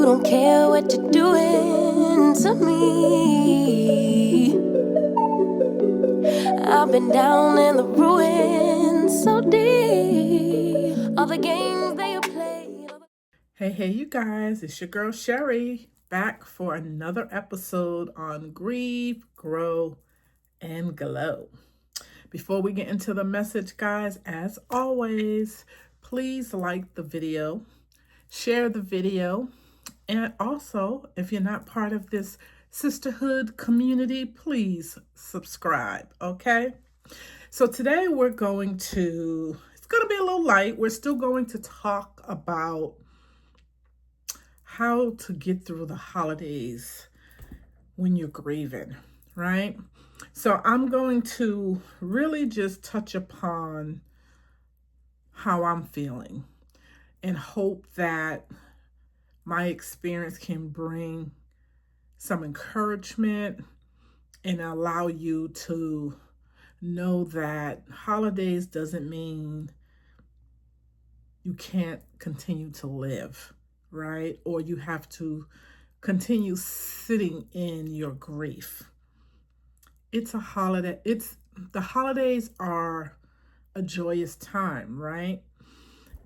don't care what you're doing to me. I've been down in the ruins so deep. All the games they play. Hey, you guys, it's your girl Sherry back for another episode on Grieve, Grow, and Glow. Before we get into the message, guys, as always, please like the video, share the video, and also, if you're not part of this sisterhood community, please subscribe, okay? So today it's going to be a little light. We're still going to talk about how to get through the holidays when you're grieving, right? So I'm going to really just touch upon how I'm feeling and hope that my experience can bring some encouragement and allow you to know that holidays doesn't mean you can't continue to live, right? Or you have to continue sitting in your grief. It's a holiday. The holidays are a joyous time, right?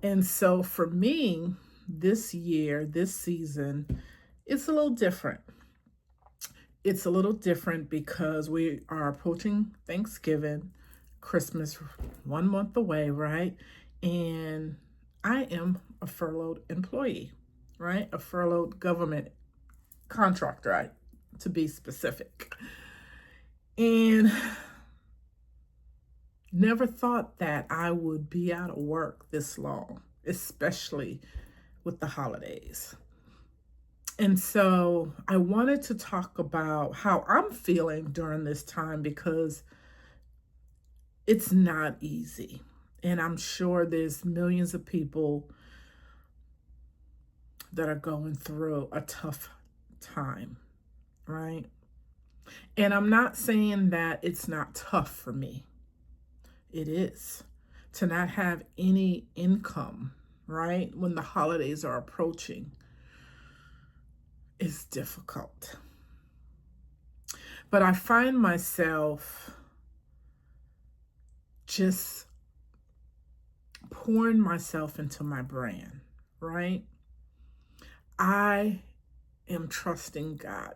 And so for me, this year, this season, it's a little different. It's a little different because we are approaching Thanksgiving, Christmas 1 month away, right? And I am a furloughed employee, right? A furloughed government contractor, to be specific. And never thought that I would be out of work this long, especially with the holidays. And so I wanted to talk about how I'm feeling during this time because it's not easy. And I'm sure there's millions of people that are going through a tough time, right? And I'm not saying that it's not tough for me. It is. To not have any income, right, when the holidays are approaching is difficult. But I find myself just pouring myself into my brand, right? I am trusting God.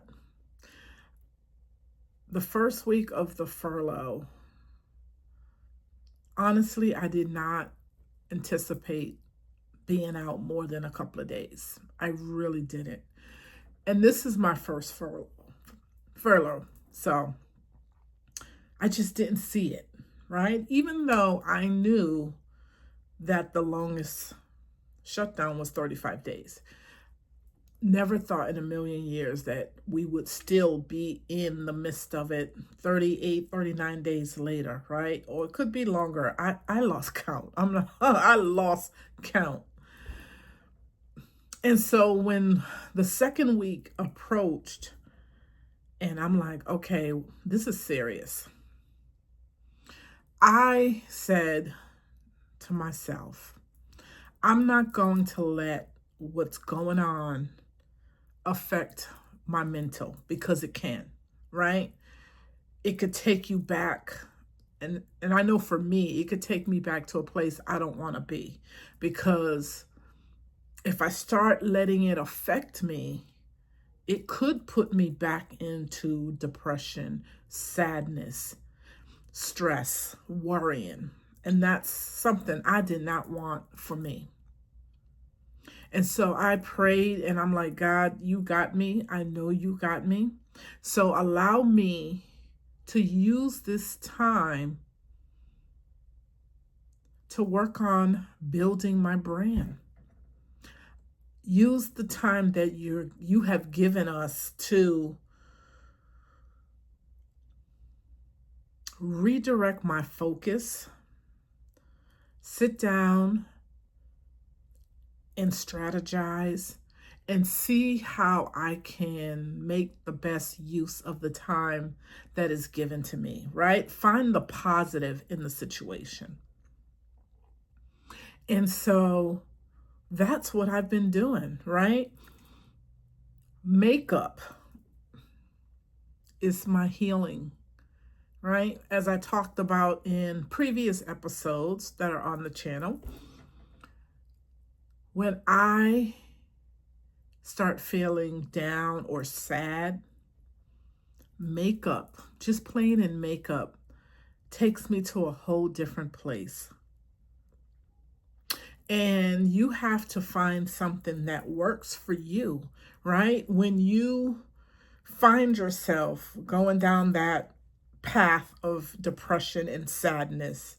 The first week of the furlough, honestly, I did not anticipate being out more than a couple of days. I really didn't. And this is my first furlough. So I just didn't see it, right? Even though I knew that the longest shutdown was 35 days. Never thought in a million years that we would still be in the midst of it 38, 39 days later, right? Or it could be longer. I lost count. I lost count. And so when the second week approached, and I'm like, okay, this is serious. I said to myself, I'm not going to let what's going on affect my mental, because it can, right? It could take you back. And I know for me, it could take me back to a place I don't want to be, because if I start letting it affect me, it could put me back into depression, sadness, stress, worrying. And that's something I did not want for me. And so I prayed and I'm like, God, you got me. I know you got me. So allow me to use this time to work on building my brand. Use the time that you have given us to redirect my focus, sit down and strategize and see how I can make the best use of the time that is given to me, right? Find the positive in the situation. And so that's what I've been doing, right? Makeup is my healing, right? As I talked about in previous episodes that are on the channel, when I start feeling down or sad, makeup, just playing in makeup, takes me to a whole different place. And you have to find something that works for you, right? When you find yourself going down that path of depression and sadness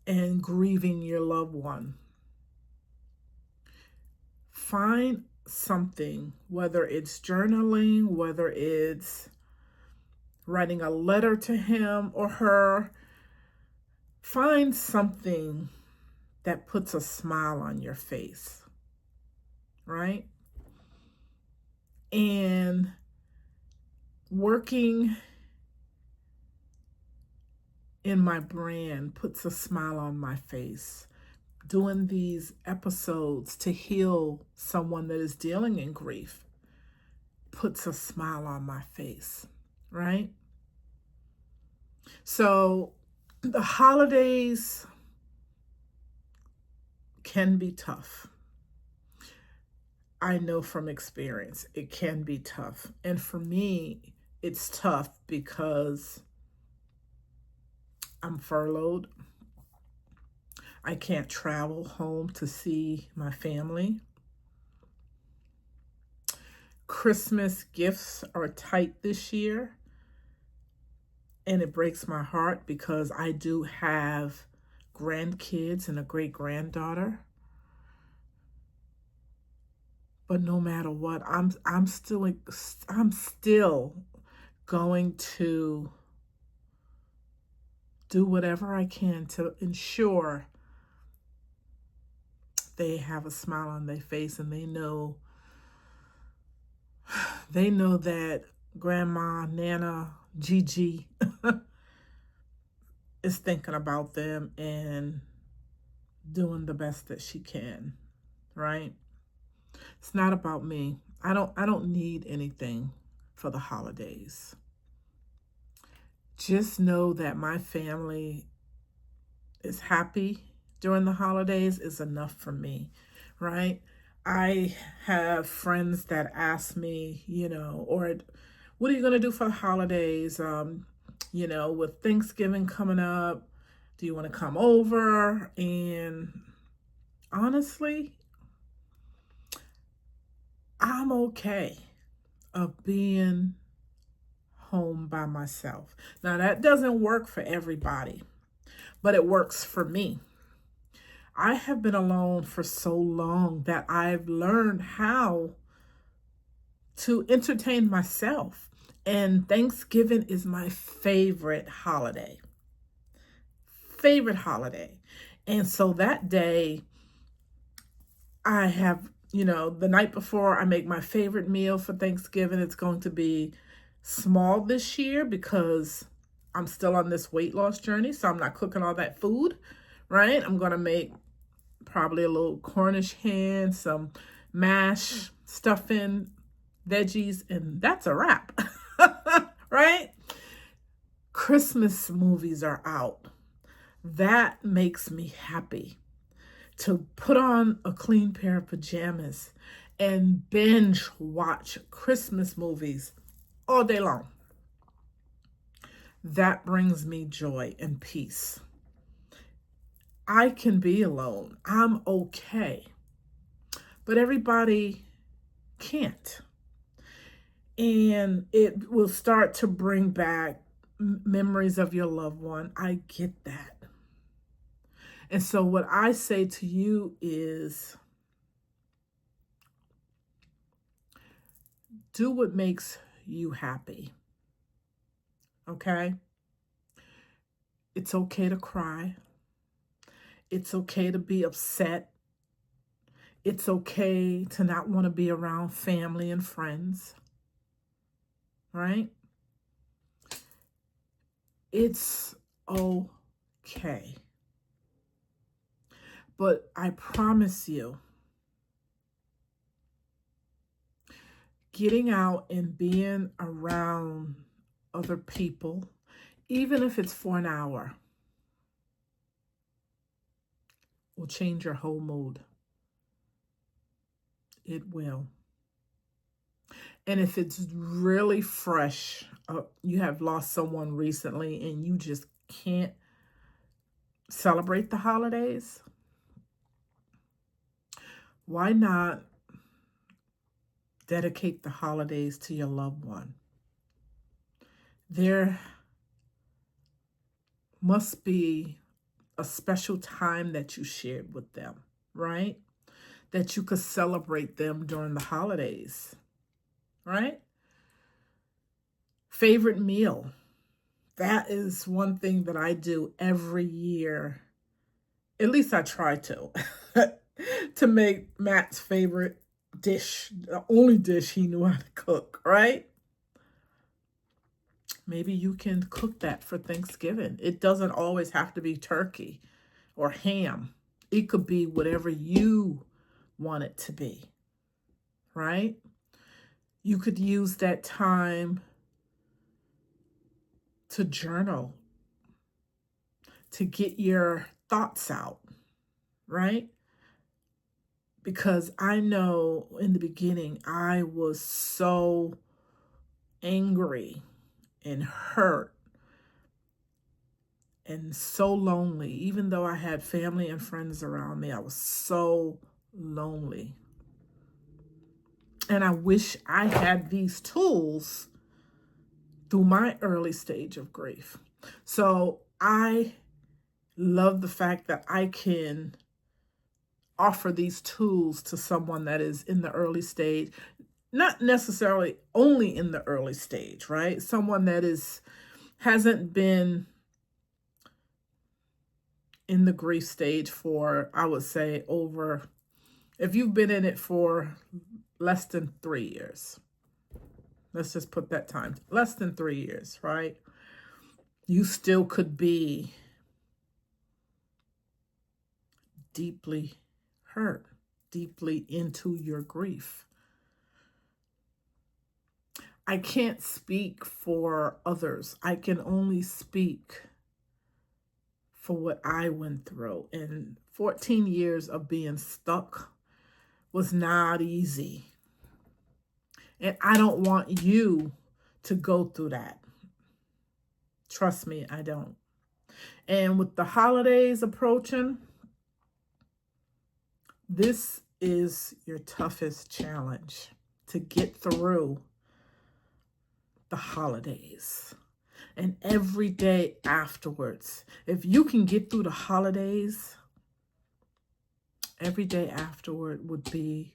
and grieving your loved one, find something, whether it's journaling, whether it's writing a letter to him or her, find something that puts a smile on your face, right? And working in my brand puts a smile on my face. Doing these episodes to heal someone that is dealing in grief puts a smile on my face, right? So the holidays can be tough. I know from experience it can be tough. And for me, it's tough because I'm furloughed. I can't travel home to see my family. Christmas gifts are tight this year. And it breaks my heart because I do have grandkids and a great-granddaughter. But no matter what, I'm still going to do whatever I can to ensure they have a smile on their face and they know that Grandma, Nana, Gigi is thinking about them and doing the best that she can, right? It's not about me. I don't need anything for the holidays. Just know that my family is happy during the holidays is enough for me, right? I have friends that ask me, or what are you going to do for the holidays? With Thanksgiving coming up, do you want to come over? And honestly, I'm okay of being home by myself. Now, that doesn't work for everybody, but it works for me. I have been alone for so long that I've learned how to entertain myself. And Thanksgiving is my favorite holiday. Favorite holiday. And so that day, I have, the night before, I make my favorite meal for Thanksgiving. It's going to be small this year because I'm still on this weight loss journey, so I'm not cooking all that food, right? I'm going to make probably a little Cornish hen, some mash, stuffing, veggies, and that's a wrap, right? Christmas movies are out. That makes me happy to put on a clean pair of pajamas and binge watch Christmas movies all day long. That brings me joy and peace. I can be alone. I'm okay. But everybody can't. And it will start to bring back memories of your loved one. I get that. And so what I say to you is, do what makes you happy. Okay? It's okay to cry. It's okay to be upset. It's okay to not want to be around family and friends. Right? It's okay. But I promise you, getting out and being around other people, even if it's for an hour, will change your whole mood. It will. And if it's really fresh, you have lost someone recently and you just can't celebrate the holidays, why not dedicate the holidays to your loved one? There must be a special time that you shared with them, right? That you could celebrate them during the holidays, right? Favorite meal. That is one thing that I do every year. At least I try to. To make Matt's favorite dish, the only dish he knew how to cook, right? Maybe you can cook that for Thanksgiving. It doesn't always have to be turkey or ham. It could be whatever you want it to be, right? You could use that time to journal, to get your thoughts out, right? Because I know in the beginning, I was so angry and hurt and so lonely. Even though I had family and friends around me, I was so lonely. And I wish I had these tools through my early stage of grief. So I love the fact that I can offer these tools to someone that is in the early stage, not necessarily only in the early stage, right? Someone that hasn't been in the grief stage for, I would say, if you've been in it for less than 3 years, let's just put that time, less than 3 years, right? You still could be deeply hurt, deeply into your grief. I can't speak for others. I can only speak for what I went through. And 14 years of being stuck was not easy. And I don't want you to go through that. Trust me, I don't. And with the holidays approaching, this is your toughest challenge, to get through the holidays and every day afterwards. If you can get through the holidays, every day afterward would be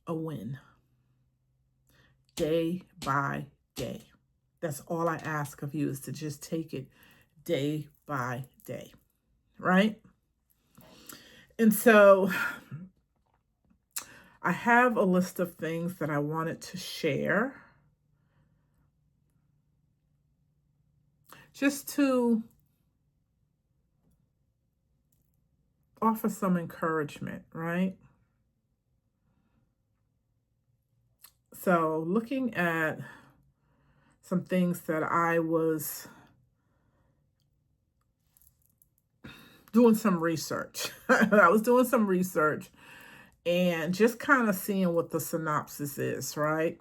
a win. Day by day. That's all I ask of you, is to just take it day by day, right? And so I have a list of things that I wanted to share, just to offer some encouragement, right? So looking at some things that I was doing some research. I was doing some research and just kind of seeing what the synopsis is, right?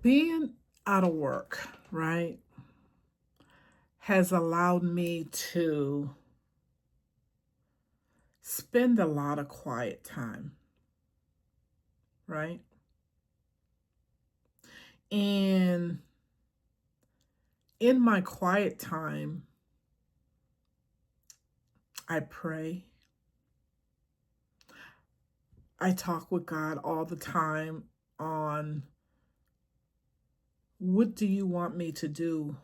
Being out of work, right, has allowed me to spend a lot of quiet time, right? And in my quiet time, I pray. I talk with God all the time on, what do you want me to do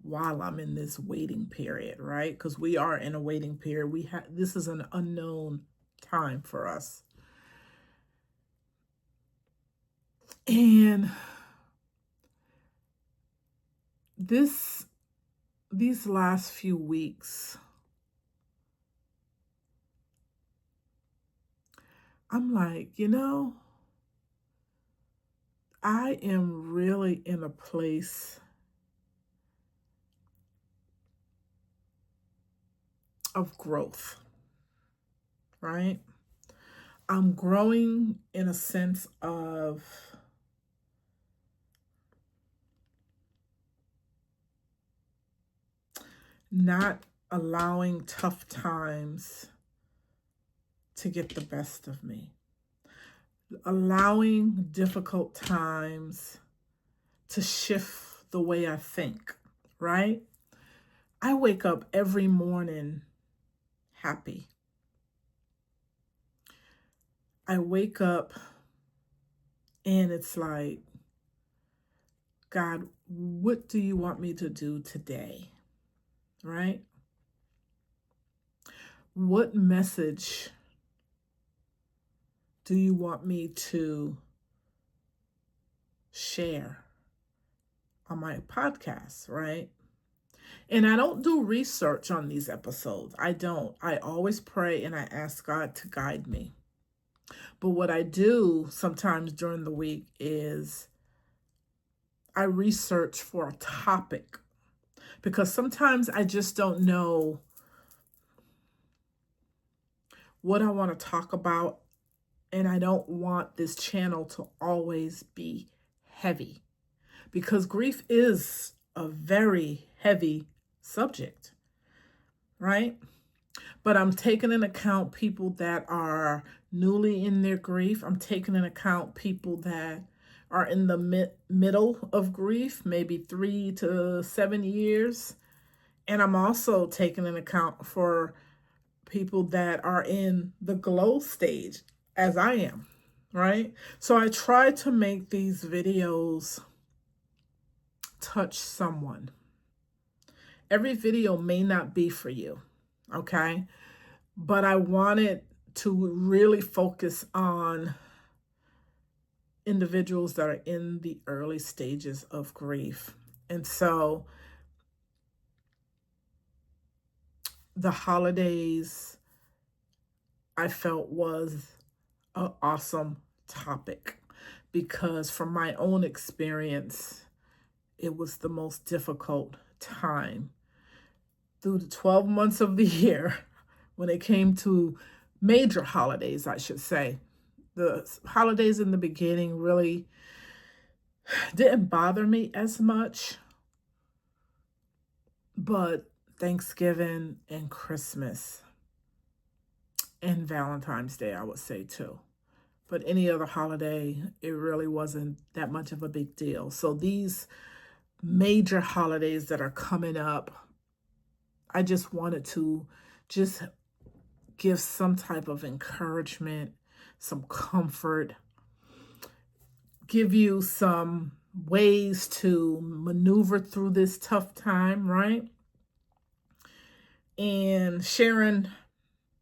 while I'm in this waiting period, right? Because we are in a waiting period. This is an unknown time for us. And these last few weeks, I'm like, I am really in a place of growth, right? I'm growing in a sense of not allowing tough times to get the best of me, allowing difficult times to shift the way I think, right? I wake up every morning happy. I wake up and it's like, God, what do you want me to do today? Right? What message do you want me to share on my podcast, right? And I don't do research on these episodes. I don't. I always pray and I ask God to guide me. But what I do sometimes during the week is I research for a topic, because sometimes I just don't know what I want to talk about, and I don't want this channel to always be heavy, because grief is a very heavy subject, right? But I'm taking into account people that are newly in their grief. I'm taking into account people that are in the middle of grief, maybe 3 to 7 years. And I'm also taking into account for people that are in the glow stage, as I am, right? So I try to make these videos touch someone. Every video may not be for you, okay? But I wanted to really focus on individuals that are in the early stages of grief. And so the holidays, I felt, was an awesome topic, because from my own experience, it was the most difficult time through the 12 months of the year when it came to major holidays, I should say. The holidays in the beginning really didn't bother me as much, but Thanksgiving and Christmas and Valentine's Day, I would say too. But any other holiday, it really wasn't that much of a big deal. So these major holidays that are coming up, I just wanted to just give some type of encouragement, some comfort, give you some ways to maneuver through this tough time, right? And sharing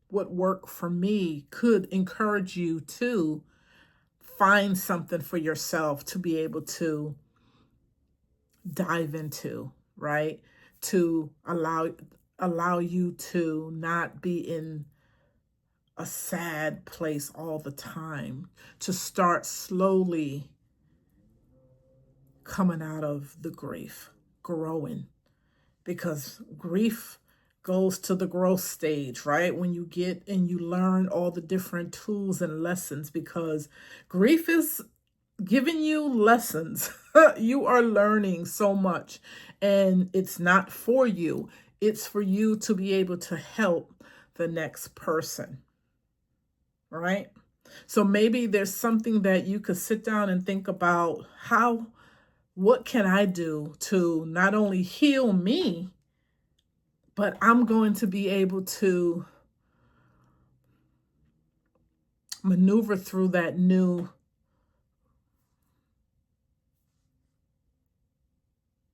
what worked for me could encourage you to find something for yourself to be able to dive into, right? To allow you to not be in a sad place all the time, to start slowly coming out of the grief, growing, because grief goes to the growth stage, right? When you get and you learn all the different tools and lessons, because grief is giving you lessons. You are learning so much, and it's not for you. It's for you to be able to help the next person, right? So maybe there's something that you could sit down and think about, what can I do to not only heal me, but I'm going to be able to maneuver through that new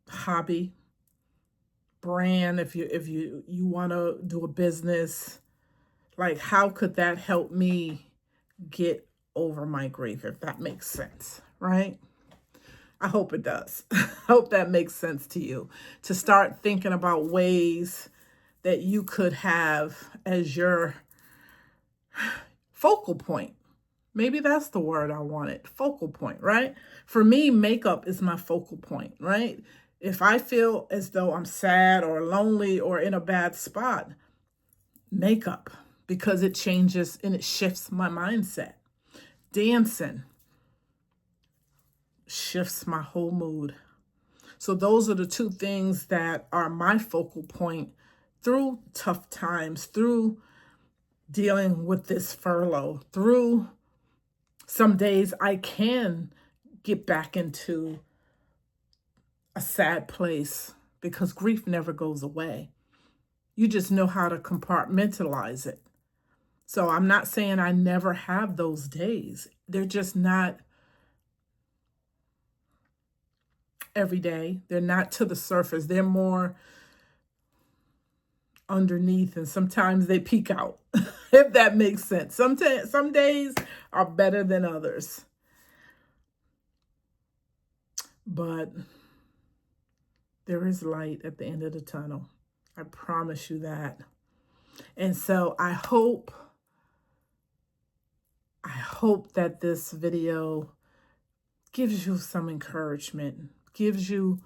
hobby, brand, if you want to do a business. Like, how could that help me get over my grief, if that makes sense, right? I hope it does. I hope that makes sense to you, to start thinking about ways that you could have as your focal point. Maybe that's the word I wanted, focal point, right? For me, makeup is my focal point, right? If I feel as though I'm sad or lonely or in a bad spot, makeup, because it changes and it shifts my mindset. Dancing shifts my whole mood. So those are the two things that are my focal point through tough times, through dealing with this furlough, through some days I can get back into a sad place because grief never goes away. You just know how to compartmentalize it. So I'm not saying I never have those days. They're just not every day. They're not to the surface. They're more underneath, and sometimes they peek out, if that makes sense. Some days are better than others. But there is light at the end of the tunnel. I promise you that. And so I hope that this video gives you some encouragement, gives you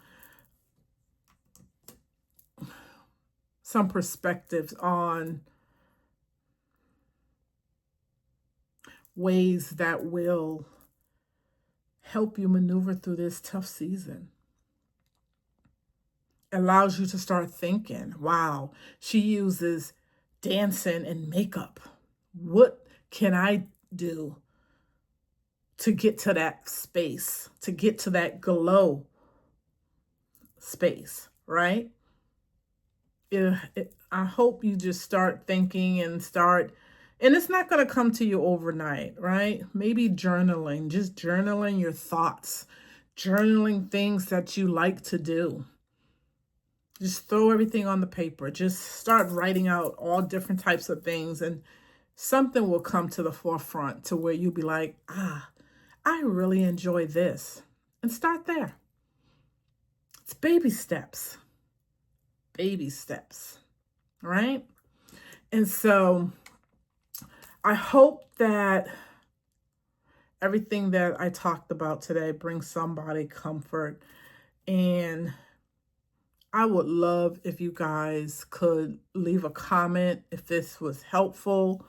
some perspectives on ways that will help you maneuver through this tough season. Allows you to start thinking, wow, she uses dancing and makeup. What can I do to get to that space, to get to that glow space, right? I hope you just start thinking and it's not going to come to you overnight, right? Maybe journaling, just journaling your thoughts, journaling things that you like to do. Just throw everything on the paper. Just start writing out all different types of things, and something will come to the forefront to where you'll be like, I really enjoy this. And start there. It's baby steps. Baby steps, right? And so I hope that everything that I talked about today brings somebody comfort. And I would love if you guys could leave a comment if this was helpful.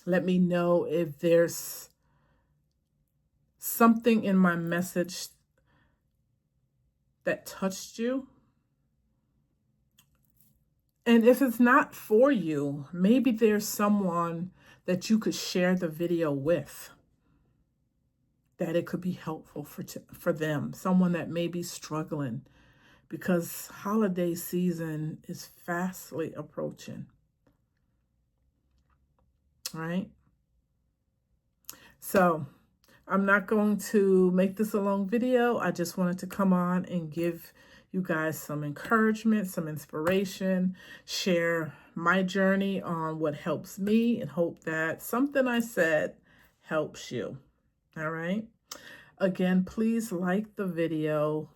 Let me know if there's something in my message that touched you. And if it's not for you, maybe there's someone that you could share the video with, that it could be helpful for them, someone that may be struggling, because holiday season is fastly approaching, right? So I'm not going to make this a long video. I just wanted to come on and give you guys some encouragement, some inspiration, share my journey on what helps me, and hope that something I said helps you. All right. Again, please like the video.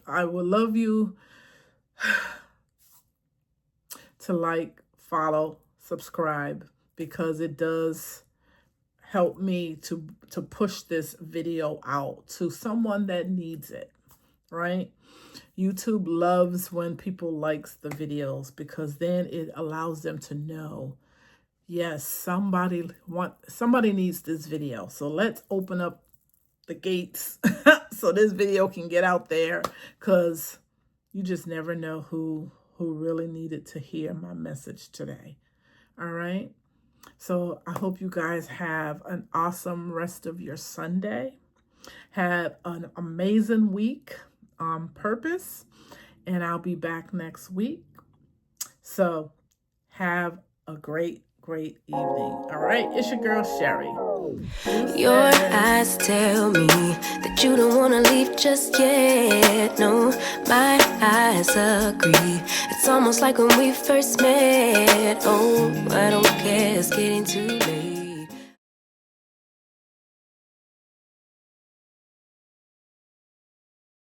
I would love you to like, follow, subscribe, because it does help me to push this video out to someone that needs it, right? YouTube loves when people likes the videos, because then it allows them to know, yes, somebody needs this video. So let's open up the gates so this video can get out there, because you just never know who really needed to hear my message today. All right. So I hope you guys have an awesome rest of your Sunday. Have an amazing week on purpose, and I'll be back next week. So have a great evening. All right, it's your girl Sherry. Your eyes tell me that you don't want to leave just yet. No, my eyes agree. It's almost like when we first met. Oh, I don't care, it's getting too late.